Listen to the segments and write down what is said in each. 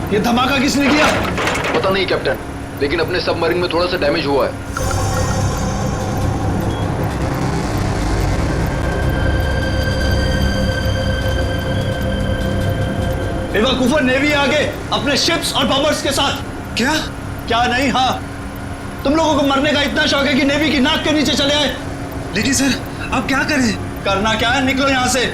ये धमाका किसने किया? पता नहीं कैप्टन, लेकिन अपने सबमरीन में थोड़ा सा डैमेज हुआ है। बेवकूफों, नेवी आगे अपने शिप्स और बॉम्बर्स के साथ। क्या? क्या नहीं? हाँ, तुम लोगों को मरने का इतना शौक है कि नेवी की नाक के नीचे चले आए। लेकिन सर, अब क्या करें? करना क्या है, निकलो यहाँ से,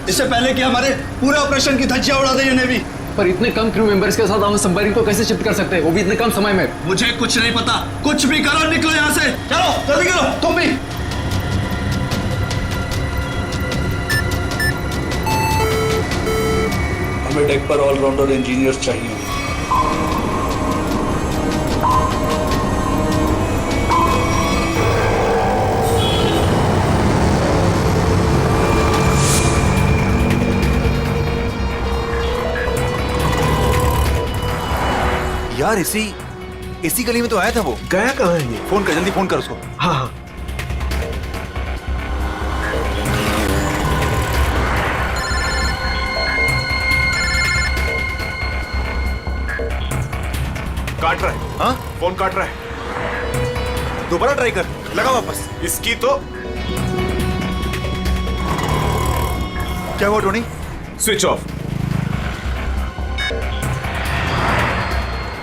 इससे पहले कि हमारे पूरे ऑपरेशन की धज्जियां उड़ा दे ये नेवी। पर इतने कम क्रू मेंबर्स के साथ हम सबमरीन को कैसे शिफ्ट कर सकते हैं, वो भी इतने कम समय में? मुझे कुछ नहीं पता, कुछ भी करो, निकलो यहाँ से। चलो जल्दी करो, तुम भी। हमें डेक पर ऑलराउंडर इंजीनियर्स चाहिए। यार इसी गली में तो आया था वो। गया कहाँ है ये? फोन कर, जल्दी फोन कर उसको। हाँ हाँ। काट रहा है। हाँ, फोन काट रहा है। दोबारा ट्राई कर, लगा वापस। इसकी तो क्या हुआ टोनी? Switch off.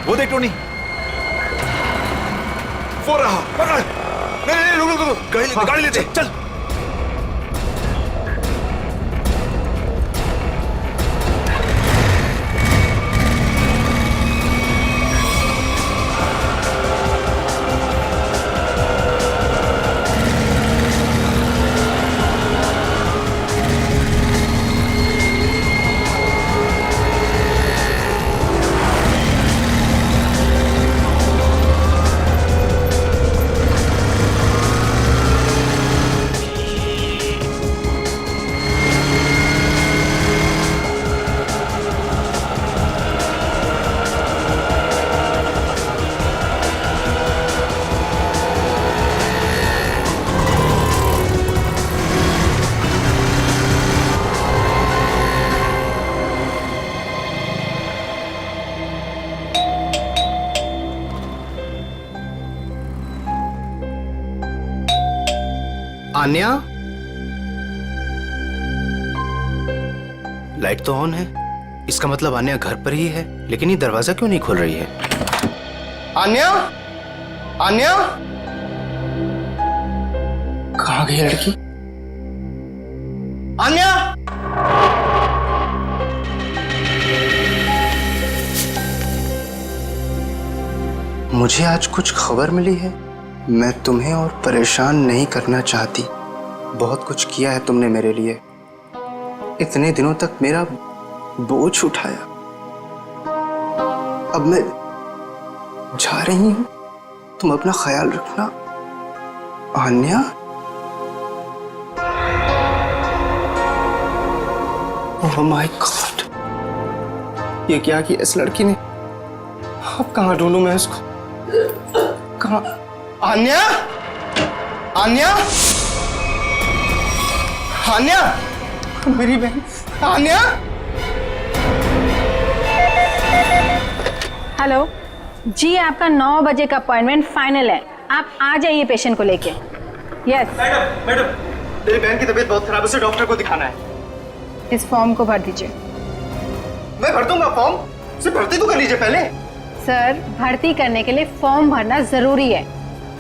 वो देख टोनी, वो रहा। पकड़। नहीं, रुक, गाड़ी लेते, चल। आन्या, लाइट तो ऑन है, इसका मतलब आन्या घर पर ही है, लेकिन ये दरवाजा क्यों नहीं खोल रही है? आन्या, आन्या, कहाँ गई लड़की? आन्या, मुझे आज कुछ खबर मिली है। मैं तुम्हें और परेशान नहीं करना चाहती। बहुत कुछ किया है तुमने मेरे लिए, इतने दिनों तक मेरा बोझ उठाया। अब मैं जा रही हूं, तुम अपना ख्याल रखना। आन्या, ओह माय गॉड, ये क्या किया इस लड़की ने? अब कहाँ ढूंढूं मैं इसको? कहाँ? आन्या, आन्या, आन्या, मेरी बहन आन्या। हेलो जी, आपका 9 बजे का अपॉइंटमेंट फाइनल है, आप आ जाइए पेशेंट को लेके। यस मैडम, मेरी बहन की तबीयत बहुत खराब है, उसे डॉक्टर को दिखाना है। इस फॉर्म को भर दीजिए। मैं भर दूंगा फॉर्म, उसे भर्ती तो कर लीजिए पहले। सर, भर्ती करने के लिए फॉर्म भरना जरूरी है।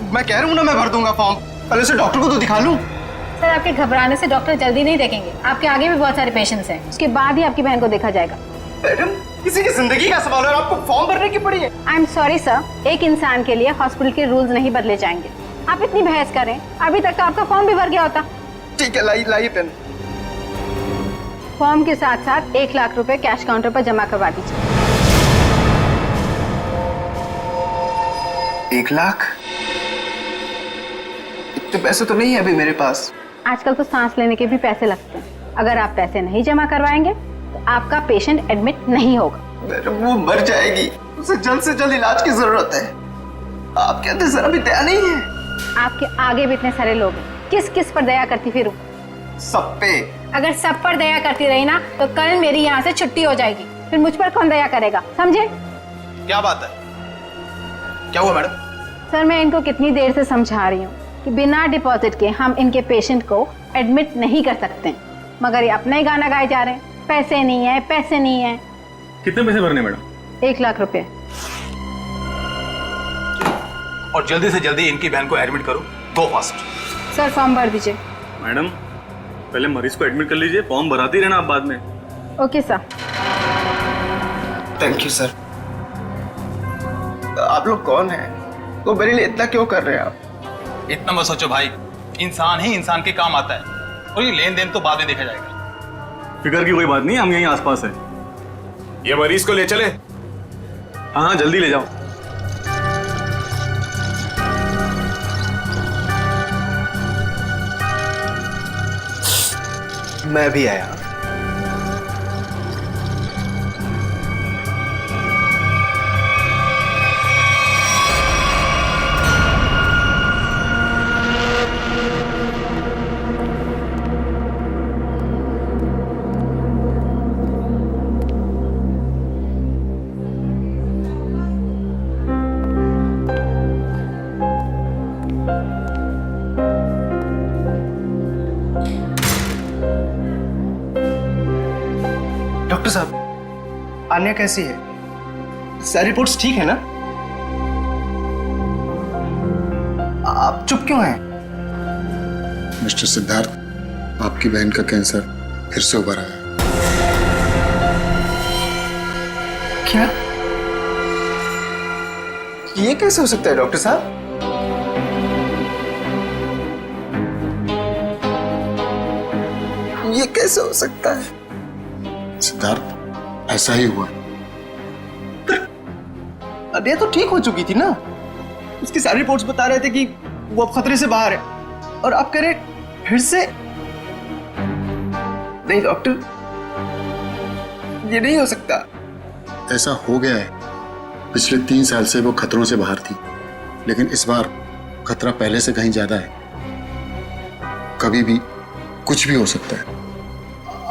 मैं कह रहा हूँ ना, मैं भर दूंगा फॉर्म, पहले उसे डॉक्टर को तो दिखा लूं। सर, आपके घबराने से डॉक्टर जल्दी नहीं देखेंगे, आपके आगे भी बहुत सारे पेशेंट्स हैं, उसके बाद ही आपकी बहन को देखा जाएगा। मैडम, किसी की जिंदगी का सवाल है, आपको फॉर्म भरने की पड़ी है। आई एम सॉरी सर, एक इंसान के लिए हॉस्पिटल के रूल्स नहीं बदले जाएंगे। आप इतनी बहस करें, अभी तक तो आपका फॉर्म भी भर गया होता। ठीक है, लाइए पेन। फॉर्म के साथ साथ 1 लाख रुपए कैश काउंटर पर जमा करवा दीजिए। 1 लाख? इतने पैसे तो नहीं है अभी मेरे पास। आजकल तो सांस लेने के भी पैसे लगते हैं, अगर आप पैसे नहीं जमा करवाएंगे तो आपका पेशेंट एडमिट नहीं होगा। वो मर जाएगी, उसे जल्द से जल्द इलाज की जरूरत है। आप कहते सर अभी दया नहीं है। आपके आगे भी इतने सारे लोग हैं, किस किस पर दया करती फिरूं? सब पे। अगर सब पर दया करती रही ना तो कल मेरी यहाँ से छुट्टी हो जाएगी, फिर मुझ पर कौन दया करेगा, समझे? क्या बात है? क्या हुआ मैडम? सर, मैं इनको कितनी देर से समझा रही हूँ कि बिना डिपॉजिट के हम इनके पेशेंट को एडमिट नहीं कर सकते, मगर ये अपना ही गाना गाए जा रहे हैं, पैसे नहीं है, पैसे नहीं है। कितने पैसे भरने मैडम? 1 लाख रुपए। और जल्दी से जल्दी इनकी बहन को एडमिट करो, गो फास्ट। सर, फॉर्म भर दीजिए। मैडम पहले मरीज को एडमिट कर लीजिए, फॉर्म भराती रहना आप बाद में। Okay sir. Thank you sir. आप लोग कौन हैं? वो मेरे लिए इतना क्यों कर रहे हैं आप? इतना मत सोचो भाई, इंसान ही इंसान के काम आता है, और ये लेन देन तो बाद में देखा जाएगा। फिक्र की कोई बात नहीं, हम यहीं आसपास हैं। ये मरीज को ले चले। हाँ हाँ, जल्दी ले जाओ। मैं भी आया। डॉक्टर साहब, आन्या कैसी है? सारी रिपोर्ट्स ठीक है ना? आप चुप क्यों हैं? मिस्टर सिद्धार्थ, आपकी बहन का कैंसर फिर से उभर आया है। क्या? ये कैसे हो सकता है डॉक्टर साहब? ये कैसे हो सकता है? सिद्धार्थ, ऐसा ही हुआ। अरे तो ठीक हो चुकी थी ना, उसकी सारी रिपोर्ट्स बता रहे थे कि वो अब खतरे से बाहर है, और आप कह रहे फिर से? नहीं डॉक्टर, ये नहीं हो सकता। ऐसा हो गया है। पिछले 3 साल से वो खतरों से बाहर थी, लेकिन इस बार खतरा पहले से कहीं ज्यादा है। कभी भी कुछ भी हो सकता है।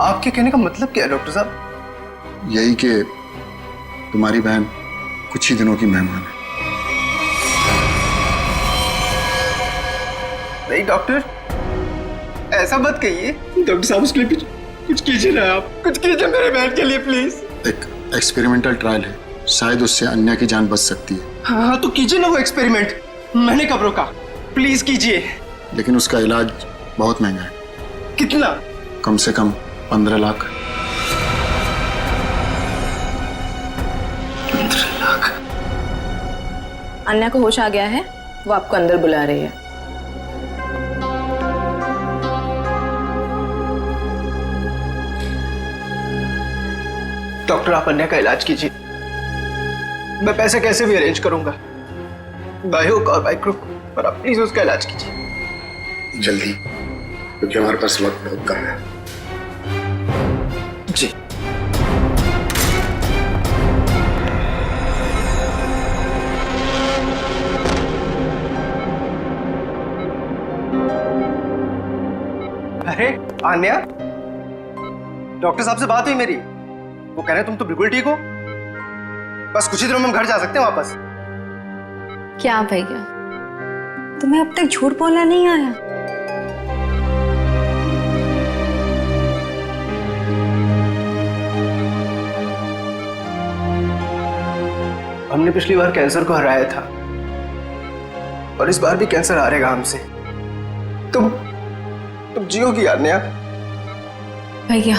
आपके कहने का मतलब क्या है डॉक्टर साहब? यही कि तुम्हारी बहन कुछ ही दिनों की मेहमान है। नहीं डॉक्टर, ऐसा मत कहिए। डॉक्टर साहब, उसके लिए कुछ कीजिए ना, आप कुछ कीजिए मेरे बहन के लिए प्लीज। एक एक्सपेरिमेंटल ट्रायल है, शायद उससे अन्या की जान बच सकती है। हाँ तो कीजिए ना वो एक्सपेरिमेंट, मैंने कब रोका? प्लीज कीजिए। लेकिन उसका इलाज बहुत महंगा है। कितना? कम से कम 15 लाख। 15 लाख? अन्या को होश आ गया है, वो आपको अंदर बुला रही है। डॉक्टर, आप अन्या का इलाज कीजिए। मैं पैसे कैसे भी अरेंज करूंगा, बाय हुक और बाय क्रुक, पर आप प्लीज उसका इलाज कीजिए जल्दी, क्योंकि हमारे पास वक्त बहुत कम है। जी। अरे आन्या, डॉक्टर साहब से बात हुई मेरी, वो कह रहे तुम तो बिल्कुल ठीक हो, बस कुछ ही दिनों में हम घर जा सकते हैं वापस। क्या भैया, तुम्हें अब तक झूठ बोलना नहीं आया? हमने पिछली बार कैंसर को हराया था, और इस बार भी कैंसर हारेगा हमसे। तुम जियोगी आन्या। भैया,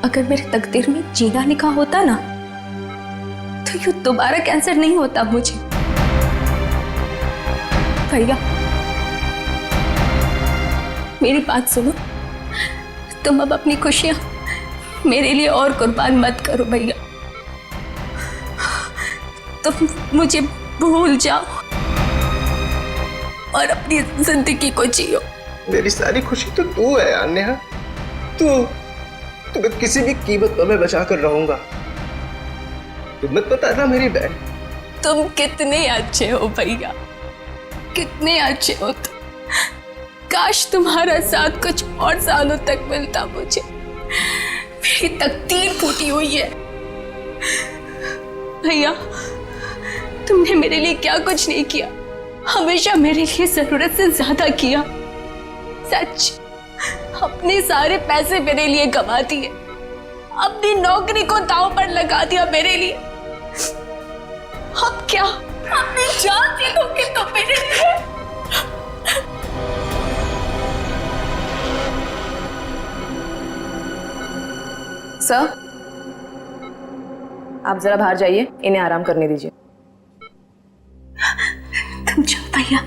अगर मेरे तकदीर में जीना लिखा होता ना, तो यूं दोबारा कैंसर नहीं होता मुझे। भैया, मेरी बात सुनो, तुम अब अपनी खुशियां मेरे लिए और कुर्बान मत करो भैया। तुम मुझे भूल जाओ और अपनी जिंदगी को जियो। मेरी सारी खुशी तो तू है अन्या, तुम्हें किसी भी कीमत पर मैं बचा कर रहूंगा। तुम मत बताना मेरी बहन। तुम कितने अच्छे हो भैया, कितने अच्छे हो तुम। काश तुम्हारा साथ कुछ और सालों तक मिलता मुझे, मेरी तकदीर फूटी हुई है। भैया, तुमने मेरे लिए क्या कुछ नहीं किया, हमेशा मेरे लिए जरूरत से ज्यादा किया। सच, अपने सारे पैसे मेरे लिए कमा दिए, अपनी नौकरी को दांव पर लगा दिया मेरे लिए। अब क्या अपनी जान दे दोगे तो मेरे लिए? सर, आप जरा बाहर जाइए, इन्हें आराम करने दीजिए। तुम जाओ भैया।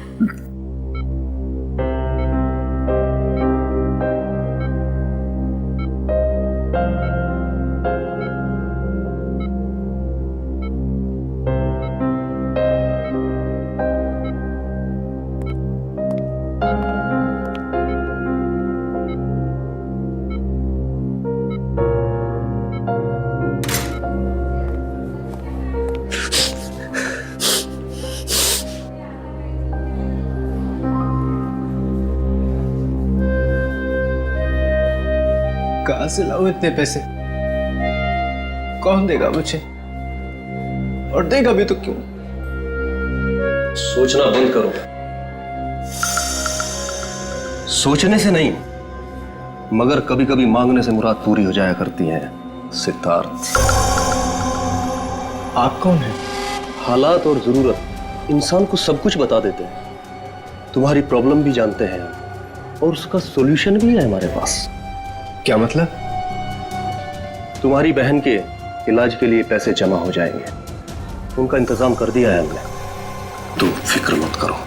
कहाँ से लाऊं इतने पैसे? कौन देगा मुझे? और देगा भी तो क्यों? सोचना बंद करो। सोचने से नहीं, मगर कभी कभी मांगने से मुराद पूरी हो जाया करती है सिद्धार्थ। आप कौन हैं? हालात और जरूरत इंसान को सब कुछ बता देते हैं। तुम्हारी प्रॉब्लम भी जानते हैं और उसका सॉल्यूशन भी है हमारे पास। क्या मतलब? तुम्हारी बहन के इलाज के लिए पैसे जमा हो जाएंगे, उनका इंतजाम कर दिया है हमने। तुम फिक्र मत करो।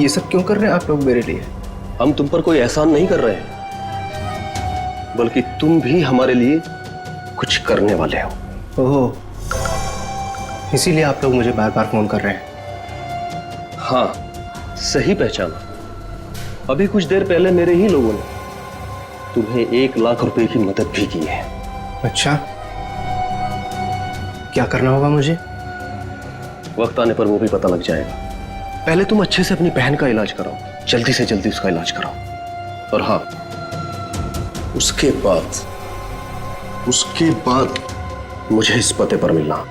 ये सब क्यों कर रहे हैं आप लोग मेरे लिए? हम तुम पर कोई एहसान नहीं कर रहे हैं, बल्कि तुम भी हमारे लिए कुछ करने वाले हो। ओह, इसीलिए आप लोग मुझे बार बार फोन कर रहे हैं। हाँ, सही पहचाना। अभी कुछ देर पहले मेरे ही लोगों ने तुम्हें 1 लाख रुपए की मदद भी की है। अच्छा, क्या करना होगा मुझे? वक्त आने पर वो भी पता लग जाएगा। पहले तुम अच्छे से अपनी बहन का इलाज कराओ, जल्दी से जल्दी उसका इलाज कराओ। और हाँ, उसके बाद मुझे इस पते पर मिलना।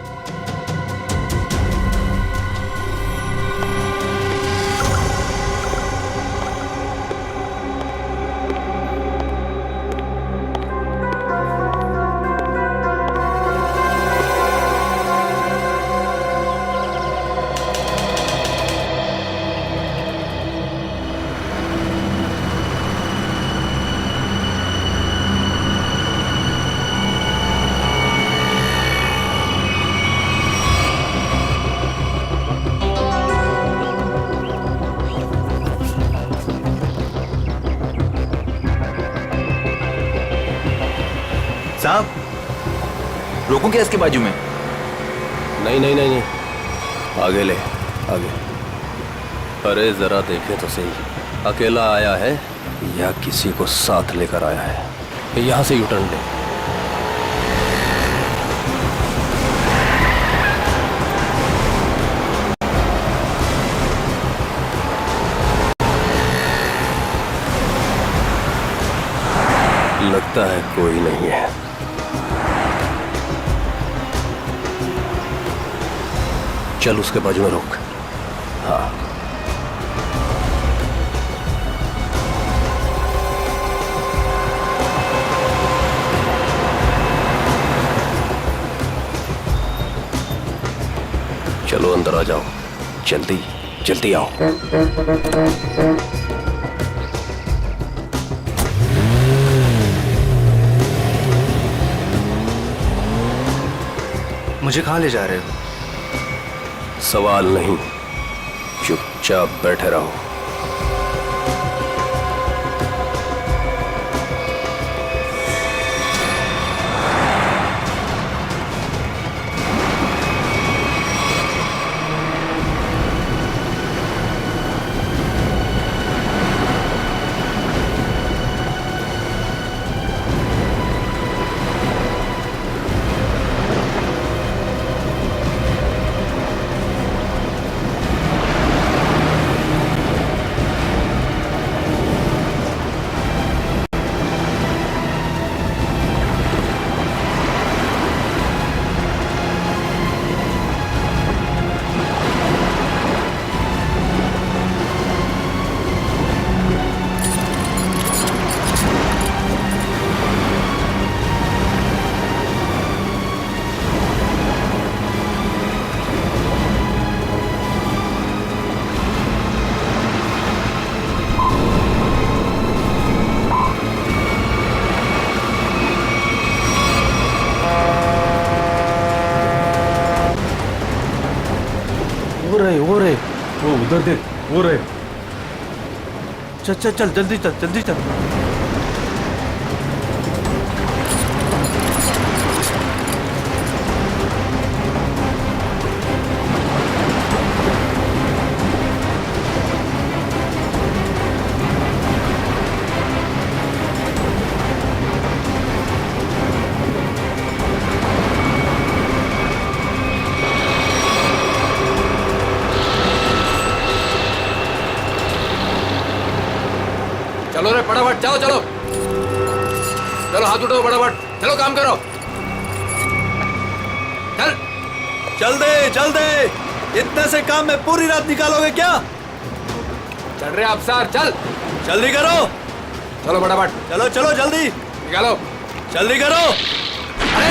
साहब, रोकूं क्या इसके बाजू में? नहीं, आगे ले, आगे। अरे जरा देखे तो सही, अकेला आया है या किसी को साथ लेकर आया है? यहां से यूटर्न ले। लगता है कोई नहीं है। चल उसके बाजू में रोक। हाँ, चलो अंदर आ जाओ, जल्दी जल्दी आओ। मुझे कहाँ ले जा रहे हो? सवाल नहीं, चुपचाप बैठे रहो। उधर देख, वो रहे। चल चल चल, जल्दी चल, जल्दी चल। चलो रे फटाफट, चलो चलो चलो, हाथ उठाओ फटाफट, चलो काम करो, चल चल दे, इतने से काम में पूरी रात निकालोगे क्या? चल रहे आप सर, चल जल्दी करो, चलो फटाफट, चलो चलो जल्दी निकालो, जल्दी करो। अरे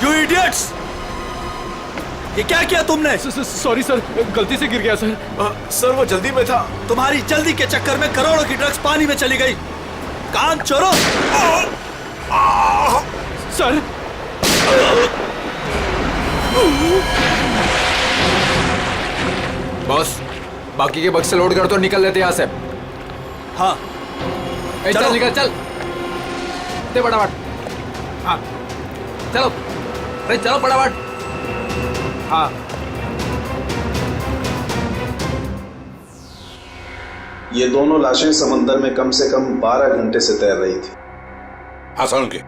यू इडियट्स, ये क्या किया तुमने? सॉरी सर, गलती से गिर गया सर। सर वो जल्दी में था। तुम्हारी जल्दी के चक्कर में करोड़ों की ड्रग्स पानी में चली गई। कान चोरो। सर बॉस, बाकी के बक्से लोड कर तो निकल लेते यहाँ से। हाँ चल निकल, चल दे फटाफट। हाँ चलो, अरे चलो फटाफट। हाँ ये दोनों लाशें समंदर में कम से कम 12 घंटे से तैर रही थी। हाँ सुन के,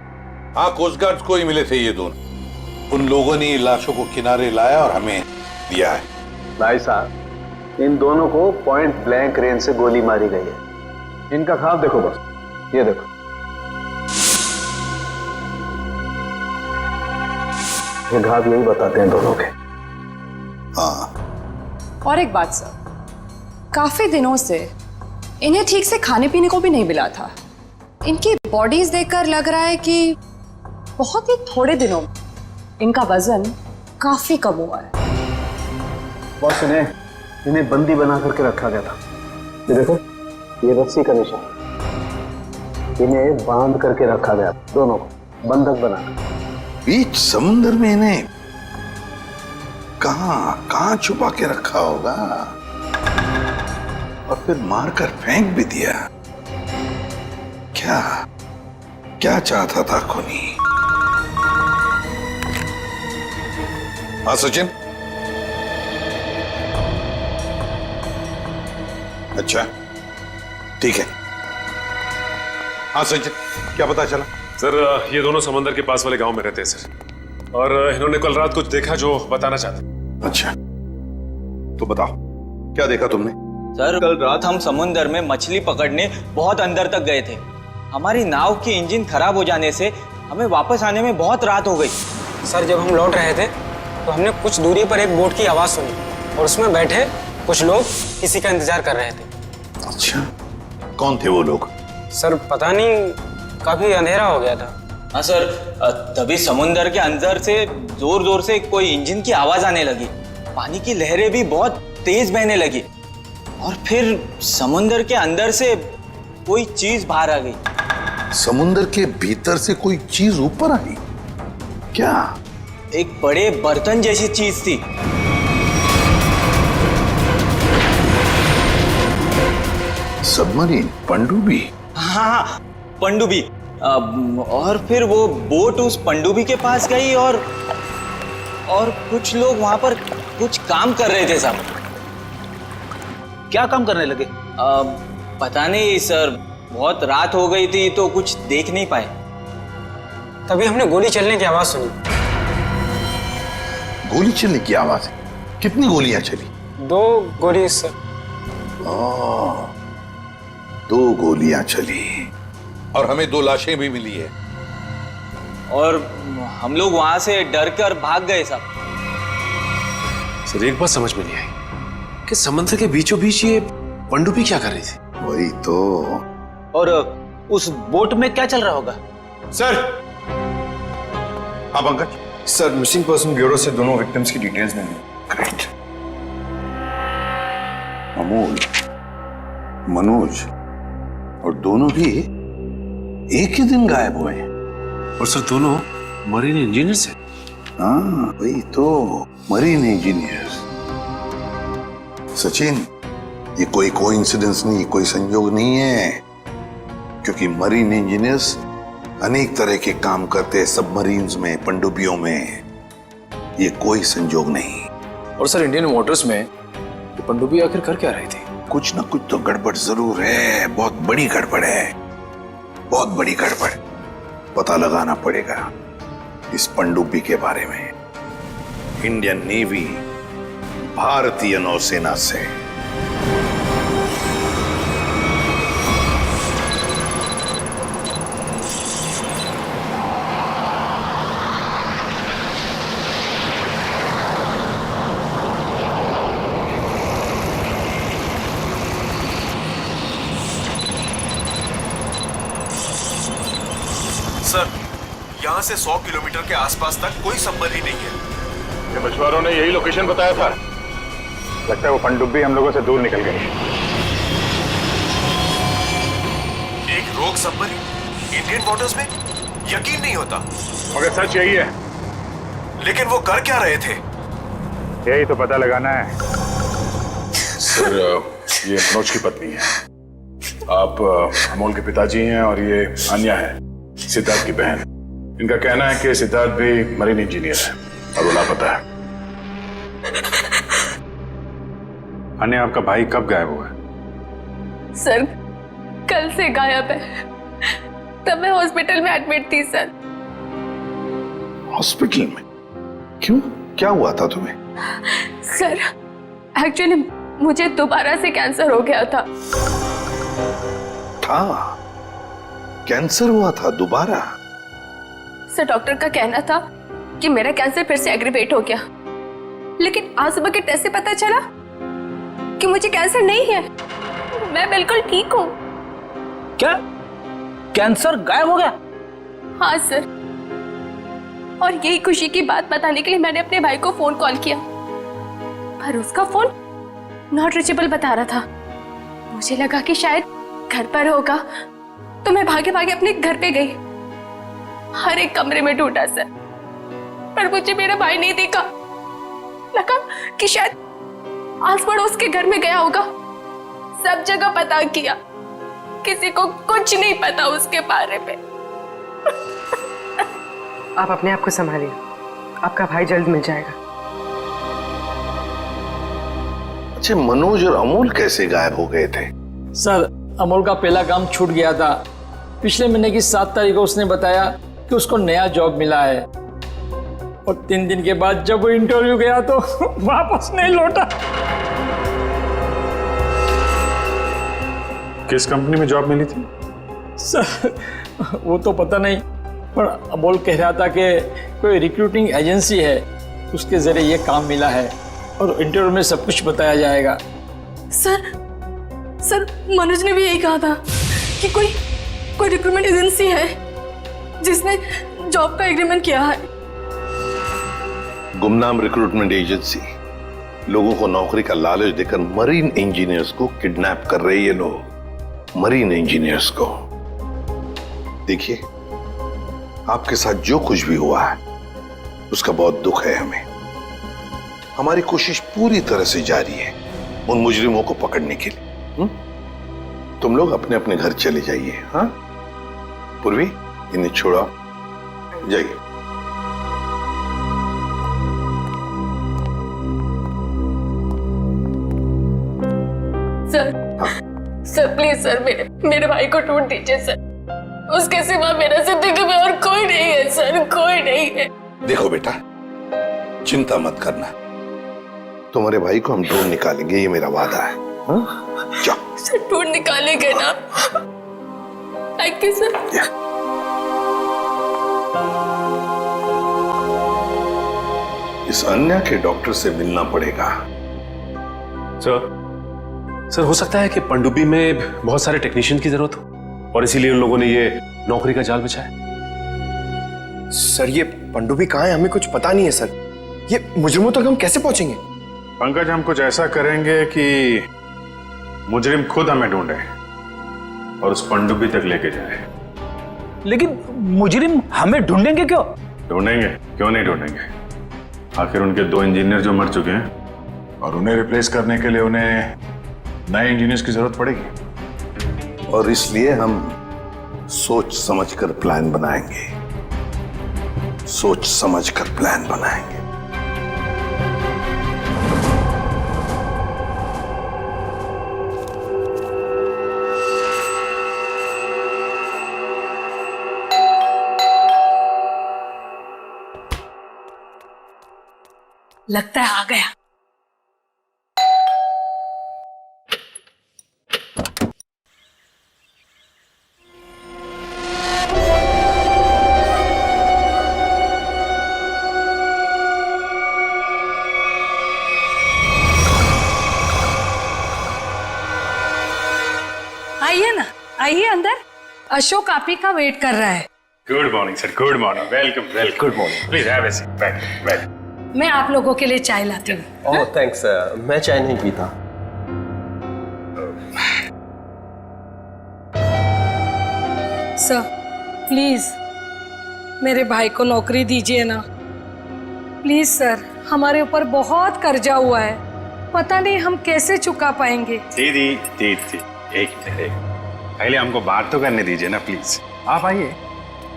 हाँ कोस्ट गार्ड को ही मिले थे ये दोनों। उन लोगों ने लाशों को किनारे लाया और हमें दिया है। भाई साहब, इन दोनों को पॉइंट ब्लैंक रेंज से गोली मारी गई है। इनका ख्वाब देखो बस, ये देखो। ये घाव यही बताते हैं दोनों के। हाँ, और एक बात सर, काफी दिनों से इन्हें ठीक से खाने पीने को भी नहीं मिला था। इनकी बॉडीज देखकर लग रहा है कि बहुत ही थोड़े दिनों में इनका वजन काफी कम हुआ है। बॉस, इन्हें बंदी बना करके रखा गया था। ये देखो, ये रस्सी का निशान, इन्हें बांध करके रखा गया, दोनों को बंधक बनाकर। बीच समुद्र में इन्हें कहां छुपा के रखा होगा और फिर मारकर फेंक भी दिया। क्या चाहता था खूनी? हाँ सचिन, अच्छा ठीक है। हाँ सचिन, क्या पता चला? सर, ये दोनों समंदर के पास वाले गांव में रहते हैं सर, और इन्होंने कल रात कुछ देखा जो बताना चाहते। अच्छा तो बताओ, क्या देखा तुमने? सर, कल रात हम समुंदर में मछली पकड़ने बहुत अंदर तक गए थे। हमारी नाव की इंजन खराब हो जाने से हमें वापस आने में बहुत रात हो गई। सर, जब हम लौट रहे थे तो हमने कुछ दूरी पर एक बोट की आवाज सुनी और उसमें बैठे कुछ लोग किसी का इंतजार कर रहे थे। अच्छा, कौन थे वो लोग? सर पता नहीं, काफी अंधेरा हो गया था। हाँ सर, तभी समुंदर के अंदर से जोर जोर से कोई इंजन की आवाज आने लगी। पानी की लहरें भी बहुत तेज बहने लगी और फिर समुंदर के अंदर से कोई चीज बाहर आ गई। समुंदर के भीतर से कोई चीज ऊपर आई? क्या? एक बड़े बर्तन जैसी चीज थी। सबमरीन, पनडुब्बी? हाँ, पनडुब्बी। और फिर वो बोट उस पनडुब्बी के पास गई और कुछ लोग वहां पर कुछ काम कर रहे थे साहब। क्या काम करने लगे? पता नहीं सर, बहुत रात हो गई थी तो कुछ देख नहीं पाए। तभी हमने गोली चलने की आवाज सुनी। गोली चलने की आवाज? कितनी गोलियां चली? 2 गोली सर। 2 गोलियां चली और हमें 2 लाशें भी मिली है। और हम लोग वहां से डर कर भाग गए साहब। सर, एक बात समझ में नहीं आई कि समंदर के बीचों बीच ये पनडुब्बी क्या कर रही थी? वही तो। और उस बोट में क्या चल रहा होगा? सर, हाँ Pankaj. Sir, missing person bureau से दोनों विक्टिम्स की डिटेल्स मिली। ग्रेट। अमोल, मनोज और दोनों भी एक ही दिन गायब हुए। और सर, दोनों मरीन इंजीनियर से। हाँ वही तो, मरीन इंजीनियर्स। सचिन, ये कोई कोइंसिडेंस नहीं, कोई संयोग नहीं है, क्योंकि मरीन इंजीनियर्स अनेक तरह के काम करते हैं सबमरीन्स में, पनडुब्बियों में। ये कोई संयोग नहीं। और सर इंडियन वाटर्स में ये पनडुब्बी आखिर कर क्या रही थी? कुछ ना कुछ तो गड़बड़ जरूर है, बहुत बड़ी गड़बड़ है, बहुत बड़ी गड़बड़। पता लगाना पड़ेगा इस पनडुब्बी के बारे में। इंडियन नेवी, भारतीय नौसेना से। सर, यहाँ से 100 किलोमीटर के आसपास तक कोई संबंध ही नहीं है। ये मछुआरों ने यही लोकेशन बताया था। लगता है वो पनडुब्बी हम लोगों से दूर निकल गई। एक रोग सबमरीन इंडियन वाटर्स में? यकीन नहीं होता। मगर सच यही है। लेकिन वो कर क्या रहे थे? यही तो पता लगाना है। सर, ये मनोज की पत्नी है। आप अमोल के पिताजी हैं और ये अन्या है, सिद्धार्थ की बहन। इनका कहना है कि सिद्धार्थ भी मरीन इंजीनियर है और वो लापता है। अन्या, आपका भाई कब गायब हुआ? सर, कल से गायब है। तब मैं हॉस्पिटल में एडमिट थी सर। हॉस्पिटल में? क्यों, क्या हुआ था तुम्हें? सर, एक्चुअली मुझे दोबारा से कैंसर हो गया था। कैंसर हुआ था दोबारा? सर, डॉक्टर का कहना था कि मेरा कैंसर फिर से एग्रीवेट हो गया, लेकिन आज सुबह के टेस्ट से पता चला कि मुझे कैंसर नहीं है। मैं बिल्कुल ठीक हूँ। क्या कैंसर गायब हो गया? हाँ सर, और यही खुशी की बात बताने के लिए मैंने अपने भाई को फोन कॉल किया, पर उसका फोन नॉट रीचेबल बता रहा था। मुझे लगा कि शायद घर पर होगा, तो मैं भागे भागे अपने घर पे गई। हर एक कमरे में ढूंढा सर, पर मुझे मेरा भाई नहीं दिखा। लगा कि शायद आस पड़ोस के घर में गया होगा। सब जगह पता किया, किसी को कुछ नहीं पता उसके बारे में। आप अपने आप को संभालिए, आपका भाई जल्द मिल जाएगा। अच्छा, मनोज और अमोल कैसे गायब हो गए थे? सर, अमोल का पहला काम छूट गया था। पिछले महीने की 7 तारीख को उसने बताया कि उसको नया जॉब मिला है, और 3 दिन के बाद जब वो इंटरव्यू गया तो वापस नहीं लौटा। किस कंपनी में जॉब मिली थी? सर, वो तो पता नहीं, पर अमोल कह रहा था कि कोई रिक्रूटिंग एजेंसी है, उसके जरिए ये काम मिला है और इंटरव्यू में सब कुछ बताया जाएगा। सर, मनोज ने भी यही कहा था कि कोई रिक्रूटमेंट एजेंसी है जिसने जॉब का एग्रीमेंट किया है। गुमनाम रिक्रूटमेंट एजेंसी लोगों को नौकरी का लालच देकर मरीन इंजीनियर्स को किडनैप कर रहे हैं। ये लोग मरीन इंजीनियर्स को। देखिए, आपके साथ जो कुछ भी हुआ है उसका बहुत दुख है हमें। हमारी कोशिश पूरी तरह से जारी है उन मुजरिमों को पकड़ने के लिए। तुम लोग अपने अपने घर चले जाइए। हाँ पूर्वी, इन्हें छोड़ो, जाइए। सर प्लीज सर, मेरे भाई को ढूंढ दीजिए सर। उसके सिवा मेरा जिंदगी में और कोई नहीं है सर, कोई नहीं है। देखो बेटा, चिंता मत करना, तुम्हारे भाई को हम ढूंढ निकालेंगे, ये मेरा वादा है। जाओ सर, ढूंढ निकालेंगे ना? Thank you sir. इस अन्या के डॉक्टर से मिलना पड़ेगा। सर, हो सकता है कि पनडुब्बी में बहुत सारे टेक्नीशियन की जरूरत हो और इसीलिए उन लोगों ने ये नौकरी का जाल बिछाया। सर, ये पनडुब्बी कहाँ है, हमें कुछ पता नहीं है सर। ये मुजरिमों तक हम कैसे पहुंचेंगे? पंकज, हम कुछ ऐसा करेंगे कि मुजरिम खुद हमें ढूंढे और उस पनडुब्बी तक लेके जाए। लेकिन मुजरिम हमें ढूंढेंगे क्यों? ढूंढेंगे, क्यों नहीं ढूंढेंगे। आखिर उनके 2 इंजीनियर जो मर चुके हैं और उन्हें रिप्लेस करने के लिए उन्हें नए इंजीनियर्स की जरूरत पड़ेगी। और इसलिए हम सोच समझकर प्लान बनाएंगे, सोच समझकर प्लान बनाएंगे। लगता है आ गया। आइए ना, आइए अंदर। अशोक आप ही का वेट कर रहा है। Good morning sir, good morning, welcome welcome. Good morning, please have a seat, बैठ। मैं आप लोगों के लिए चाय लाती हूँ। ओह थैंक्स, मैं चाय नहीं पीता। सर प्लीज मेरे भाई को नौकरी दीजिए ना, प्लीज सर। हमारे ऊपर बहुत कर्जा हुआ है, पता नहीं हम कैसे चुका पाएंगे। दीदी एक मिनट, पहले हमको बात तो करने दीजिए ना प्लीज। आप आइए,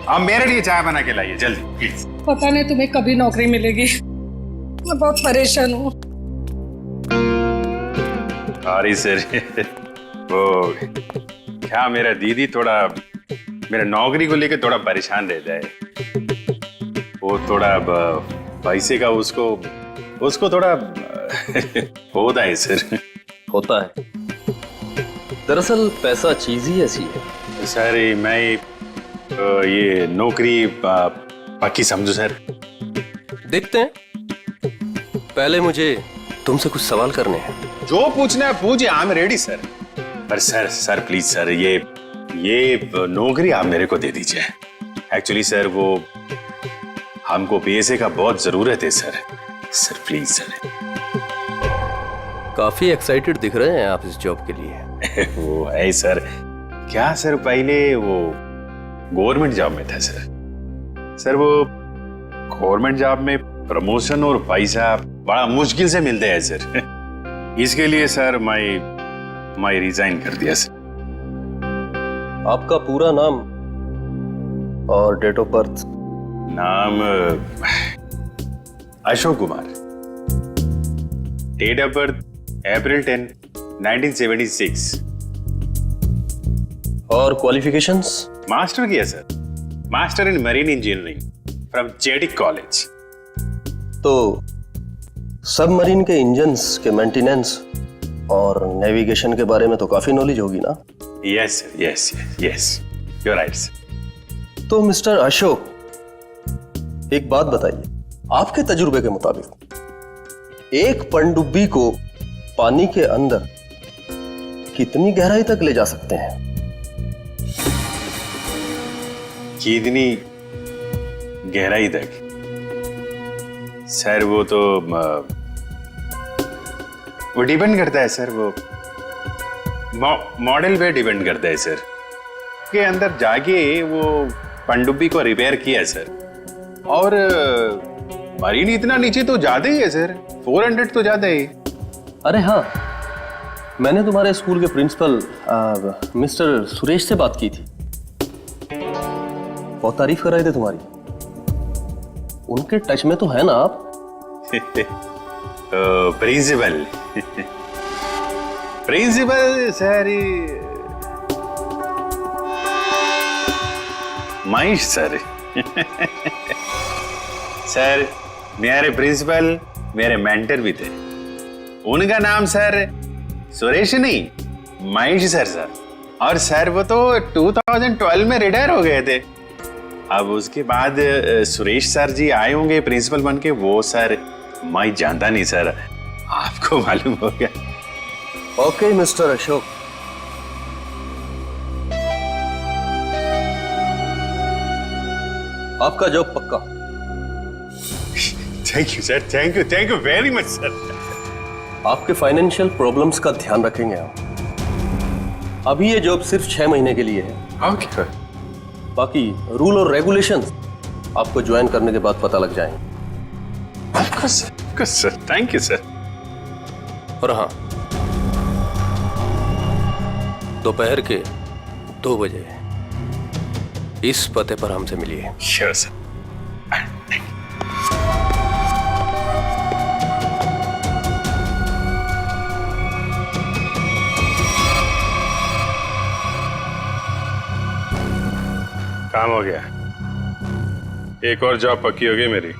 आप मेरे लिए चाय बना के लाइए जल्दी प्लीज। पता नहीं तुम्हें कभी नौकरी मिलेगी, मैं बहुत परेशान हूँ। सॉरी सर, वो क्या मेरा दीदी थोड़ा मेरा नौकरी को लेकर थोड़ा परेशान रहता है। वो थोड़ा पैसे का उसको थोड़ा होता है सर। होता है, दरअसल पैसा चीज ही ऐसी है। सर मैं ये नौकरी पक्की समझू सर। देखते हैं, पहले मुझे तुमसे कुछ सवाल करने हैं। जो पूछना है पूछिए, आई एम रेडी सर। पर सर प्लीज सर, ये नौकरी आप मेरे को दे दीजिए। एक्चुअली सर वो हमको पैसे का बहुत जरूरत है सर प्लीज सर। काफी एक्साइटेड दिख रहे हैं आप इस जॉब के लिए। वो है सर, क्या सर पहले वो गवर्नमेंट जॉब में था सर वो गवर्नमेंट जॉब में प्रमोशन और पैसा बड़ा मुश्किल से मिलते हैं सर। इसके लिए सर मैं रिजाइन कर दिया सर। आपका पूरा नाम और डेट ऑफ बर्थ? नाम Ashok Kumar, date of birth April 10, 1976। और क्वालिफिकेशंस? मास्टर किया sir, master in marine engineering from जेटिक कॉलेज। तो सबमरीन के इंजन्स के मेंटेनेंस और नेविगेशन के बारे में तो काफी नॉलेज होगी ना? Yes sir, yes you are right sir. तो मिस्टर अशोक, एक बात बताइए, आपके तजुर्बे के मुताबिक एक पनडुब्बी को पानी के अंदर कितनी गहराई तक ले जा सकते हैं? कितनी गहराई तक? सर वो तो वो डिपेंड करता है सर, वो मॉडल पे डिपेंड करता है सर। के अंदर जाके वो पनडुब्बी को रिपेयर किया सर, और मरीन इतना नीचे तो ज्यादा ही है सर, 400 तो ज्यादा ही। अरे हाँ, मैंने तुम्हारे स्कूल के प्रिंसिपल मिस्टर सुरेश से बात की थी, बहुत तारीफ कर रहे थे तुम्हारी। उनके टच में तो है ना आप? Principal principal sir Mahesh sir. Sir मेरे प्रिंसिपल मेरे मेंटर भी थे, उनका नाम सर सुरेश नहीं महेश सर। और सर वो तो 2012 में रिटायर हो गए थे। अब उसके बाद सुरेश सर जी आए होंगे प्रिंसिपल बन के, वो सर मैं जानता नहीं सर, आपको मालूम हो गया। ओके मिस्टर अशोक, आपका जॉब पक्का। Thank you sir, thank you very much sir. आपके फाइनेंशियल प्रॉब्लम्स का ध्यान रखेंगे हम। अभी ये जॉब सिर्फ 6 महीने के लिए है। ओके। बाकी रूल और रेगुलेशंस आपको ज्वाइन करने के बाद पता लग जाएंगे। Sir, thank you sir. और हाँ, दोपहर के 2 बजे इस पते पर हमसे मिलिए। Sure sir. काम हो गया, एक और जॉब पक्की हो गई मेरी।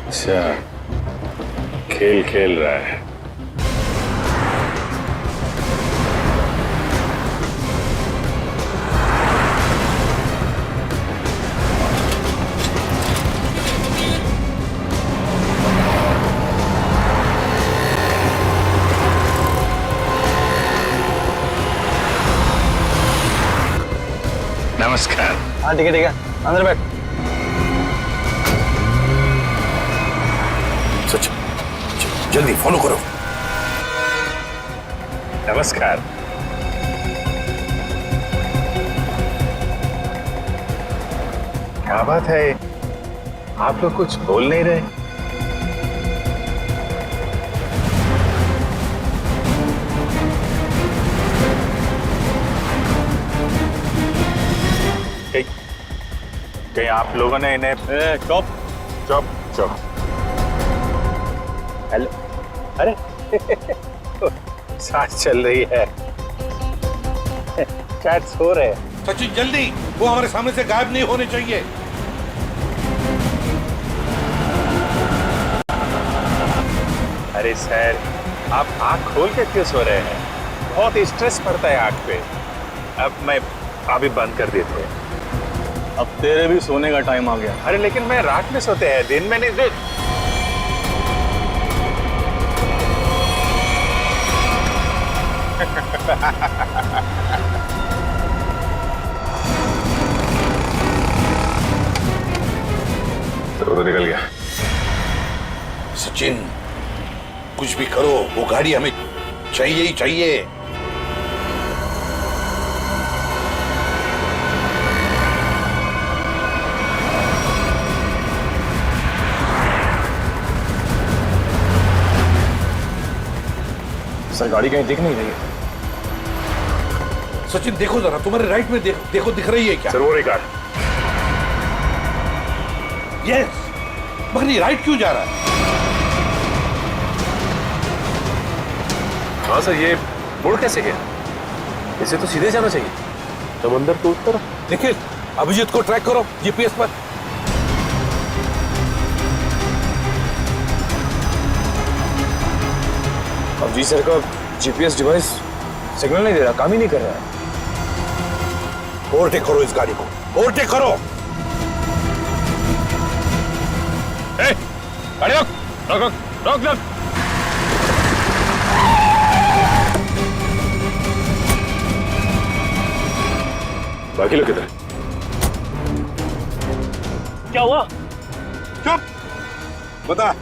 अच्छा, खेल खेल रहा है। नमस्कार। हाँ ठीक है, अंदर बैठ। सच, जल्दी फॉलो करो। नमस्कार। क्या बात है, आप लोग कुछ बोल नहीं रहे? कहीं आप लोगों ने इन्हें चुप चुप चुप। हेलो, अरे सांस चल रही है, शायद सो रहे हैं। सचिन जल्दी, वो हमारे सामने से गायब नहीं होने चाहिए। अरे सर, आप आंख खोल के क्यों सो रहे हैं? बहुत स्ट्रेस पड़ता है आंख पे। अब मैं अभी बंद कर देते हैं। अब तेरे भी सोने का टाइम आ गया। अरे लेकिन मैं रात में सोते हैं, दिन में नहीं। तो निकल गया। सचिन, कुछ भी करो, वो गाड़ी हमें चाहिए ही चाहिए। सर, गाड़ी कहीं दिख नहीं रही है। सचिन देखो जरा, तुम्हारे राइट में देखो दिख रही है क्या? सर वो रही कार। यस, मगर ये राइट क्यों जा रहा है? हाँ सर, ये मुड़ कैसे गया? इसे तो सीधे जाना चाहिए। समंदर के उस तरफ। देखिए, अभिजीत को ट्रैक करो जीपीएस पर। अब जी सर का जीपीएस डिवाइस सिग्नल नहीं दे रहा, काम ही नहीं कर रहा है। ओवरटेक करो इस गाड़ी को, ओवरटेक करो। गाड़ी रोक रोक रोक रोक रोक। बाकी लोग किधर? क्या हुआ? चुप, बता,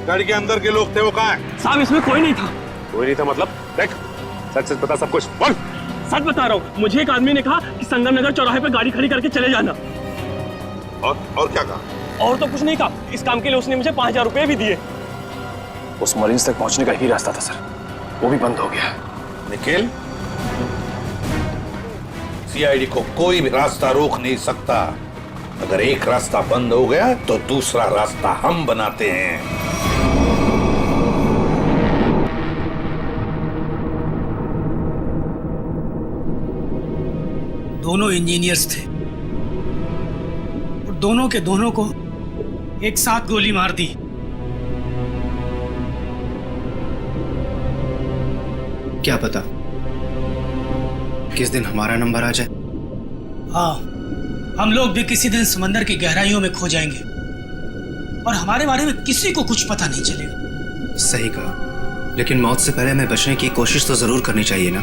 गाड़ी के अंदर के लोग थे वो कहाँ हैं? साहब इसमें कोई नहीं था। कोई नहीं था मतलब? देख, सच सच बता, सब कुछ बोल। सच बता रहा हूँ, मुझे एक आदमी ने कहा कि संगम नगर चौराहे पे गाड़ी खड़ी करके चले जाना। और क्या कहा? और तो कुछ नहीं कहा। इस काम के लिए उसने मुझे 5000 रुपए भी दिए। उस मरीज तक पहुंचने का ही रास्ता था सर, वो भी बंद हो गया। निखिल, सीआईडी को कोई भी रास्ता रोक नहीं सकता। अगर एक रास्ता बंद हो गया तो दूसरा रास्ता हम बनाते हैं। दोनों इंजीनियर्स थे और दोनों के दोनों को एक साथ गोली मार दी। क्या पता किस दिन हमारा नंबर आ जाए। हाँ, हम लोग भी किसी दिन समंदर की गहराइयों में खो जाएंगे और हमारे बारे में किसी को कुछ पता नहीं चलेगा। सही कहा, लेकिन मौत से पहले हमें बचने की कोशिश तो जरूर करनी चाहिए ना।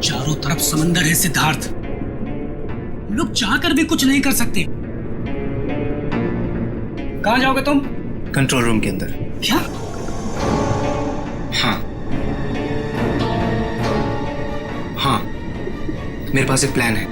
चारों तरफ समंदर है सिद्धार्थ, हम लोग चाहकर भी कुछ नहीं कर सकते। कहाँ जाओगे तुम? कंट्रोल रूम के अंदर। क्या? हाँ, मेरे पास एक प्लान है।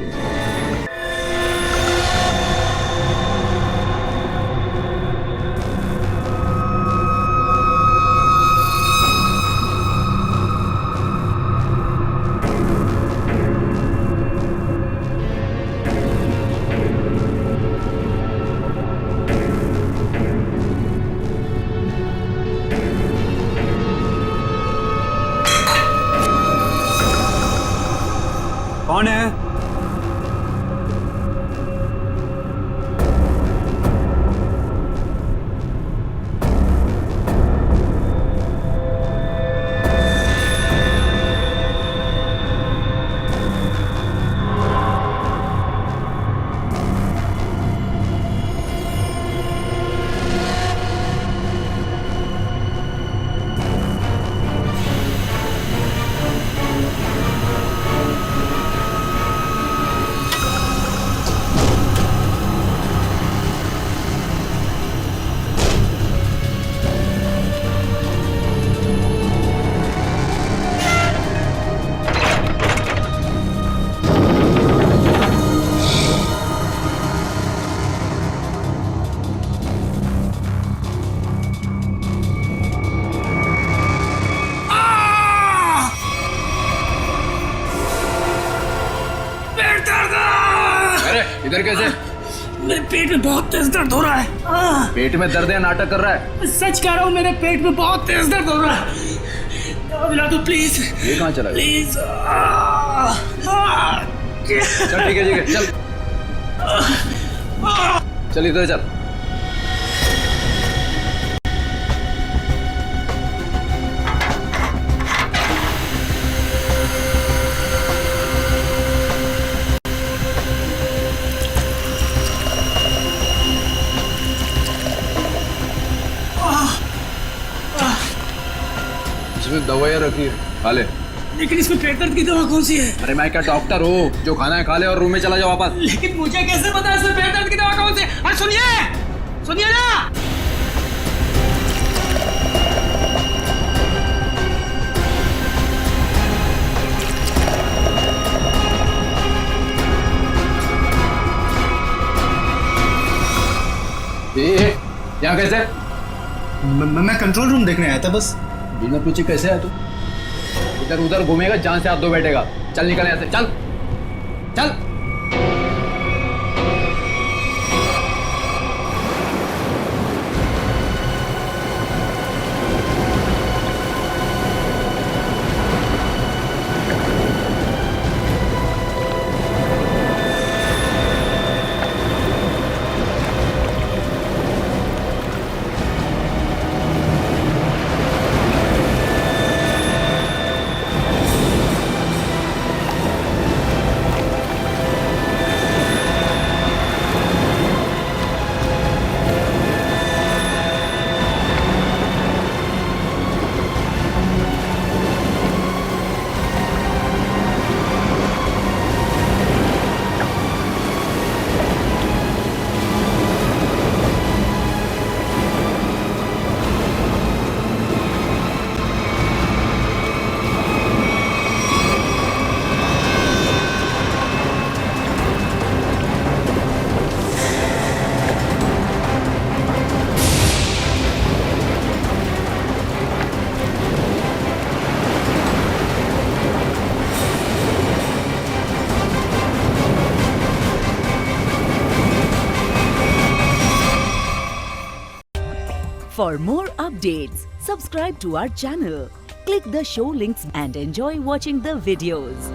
कौन है? इधर कैसे? मेरे पेट में बहुत तेज दर्द हो रहा है। पेट में दर्द है, नाटक कर रहा है? सच कह रहा हूँ, मेरे पेट में बहुत तेज दर्द हो रहा है। दवा दिला दो प्लीज। ये कहाँ चला गया? प्लीज। चल ठीक है चल चल इधर चल। इसमें दवाइयाँ रखी है, खा ले। लेकिन इसमें पेट दर्द की दवा कौन सी है? अरे मैं क्या डॉक्टर हूँ? जो खाना है खा ले और रूम में चला जाओ वापस। लेकिन मुझे कैसे पता इसमें पेट दर्द की दवा कौन सी है? सुनिए ना। यहाँ कैसे? मैं कंट्रोल रूम देखने आया था बस। बिना पूछे कैसे है तू? इधर उधर घूमेगा, जान से हाथ धो बैठेगा। चल निकल यहाँ से, चल चल। For more updates, subscribe to our channel, click the show links and enjoy watching the videos.